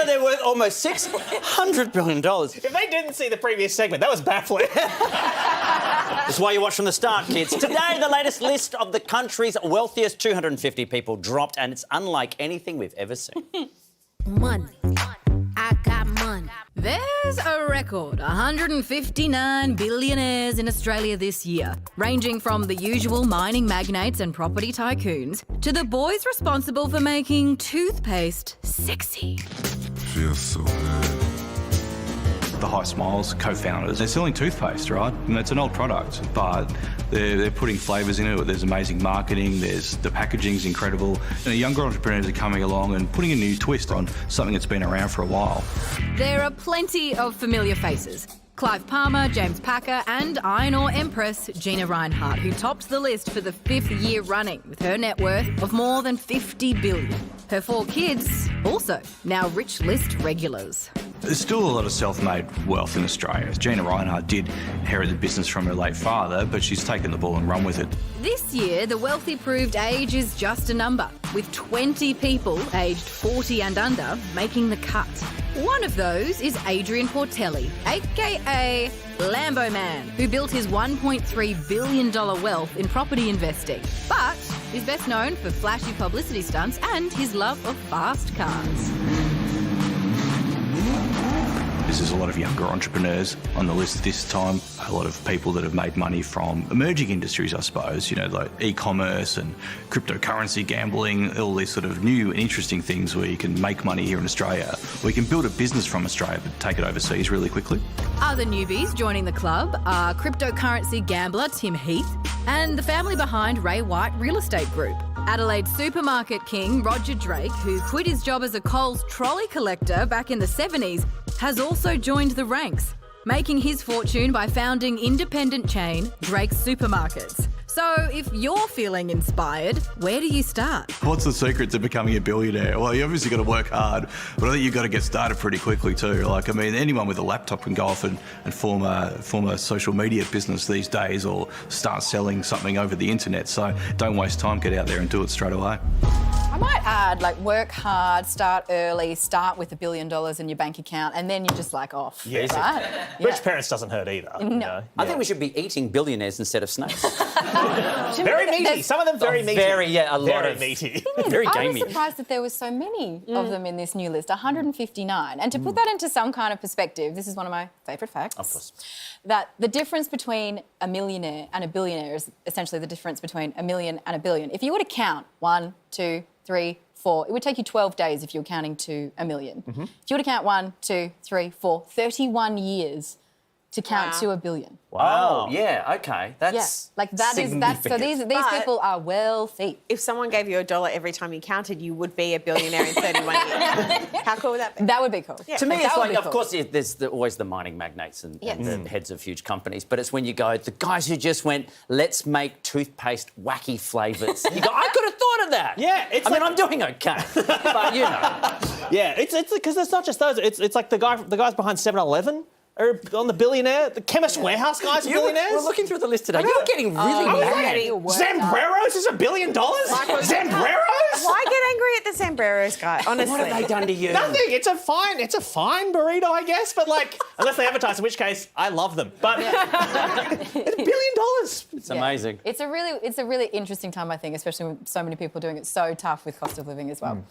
know they're worth almost $600 billion. If they didn't see the previous segment, that was baffling. That's why you watch from the start, kids. Today, the latest list of the country's wealthiest 250 people dropped, and it's unlike anything we've ever seen. Money. I got money. There's a record 159 billionaires in Australia this year, ranging from the usual mining magnates and property tycoons to the boys responsible for making toothpaste sexy. Feels so good. The High Smiles co-founders, they're selling toothpaste, right? And it's an old product, but they're putting flavours in it. There's amazing marketing, the packaging's incredible. And younger entrepreneurs are coming along and putting a new twist on something that's been around for a while. There are plenty of familiar faces. Clive Palmer, James Packer and Iron Ore Empress Gina Rinehart, who topped the list for the 5th year running with her net worth of more than $50 billion. Her 4 kids, also now rich list regulars. There's still a lot of self-made wealth in Australia. Gina Rinehart did inherit the business from her late father, but she's taken the ball and run with it. This year, the wealthy proved age is just a number, with 20 people aged 40 and under making the cut. One of those is Adrian Portelli, aka Lambo Man, who built his $1.3 billion wealth in property investing, but is best known for flashy publicity stunts and his love of fast cars. There's a lot of younger entrepreneurs on the list this time, a lot of people that have made money from emerging industries, I suppose, you know, like e-commerce and cryptocurrency, gambling, all these sort of new and interesting things where you can make money here in Australia, or you can build a business from Australia but take it overseas really quickly. Other newbies joining the club are cryptocurrency gambler Tim Heath and the family behind Ray White Real Estate Group. Adelaide supermarket king Roger Drake, who quit his job as a Coles trolley collector back in the 70s, has also joined the ranks, making his fortune by founding independent chain Drake's Supermarkets. So if you're feeling inspired, where do you start? What's the secret to becoming a billionaire? Well, you obviously got to work hard, but I think you've got to get started pretty quickly too. Like, I mean, anyone with a laptop can go off and form a social media business these days or start selling something over the internet. So don't waste time, get out there and do it straight away. I might add, like, work hard, start early, start with $1 billion in your bank account, and then you're just like off. Yeah. Right? Rich parents doesn't hurt either. No. You know? I think we should be eating billionaires instead of snakes. Very meaty. Some of them very meaty. A lot very of meaty. Very I was gamey. surprised that there were so many of them in this new list, 159. And to put that into some kind of perspective, this is one of my favourite facts. Of course. That the difference between a millionaire and a billionaire is essentially the difference between a million and a billion. If you were to count 1, 2, 3, 4, it would take you 12 days if you were counting to a million. If you were to count 1, 2, 3, 4, 31 years to count to a billion. Wow. Oh, yeah, OK. That's so these But people are wealthy. if someone gave you $1 every time you counted, you would be a billionaire in 31 years. How cool would that be? That would be cool. To me, that it's would like, be of cool. course, there's always the mining magnates and the heads of huge companies, but it's when you go, the guys who just went, let's make toothpaste wacky flavours. You go, I could have thought of that. Yeah, I mean, I'm doing OK, but, you know. Yeah, it's because it's not just those. It's like the guys behind 7-Eleven are on the billionaire. The Chemist Warehouse guys are billionaires. We're looking through the list today. You're getting really mad. Zambreros is $1 billion? Zambreros? Why get angry at the Zambreros guy, honestly? What have they done to you? Nothing. It's a fine burrito, I guess. But like, unless they advertise, in which case I love them. But it's $1 billion. It's amazing. It's a really interesting time, I think, especially with so many people doing it so tough with cost of living as well.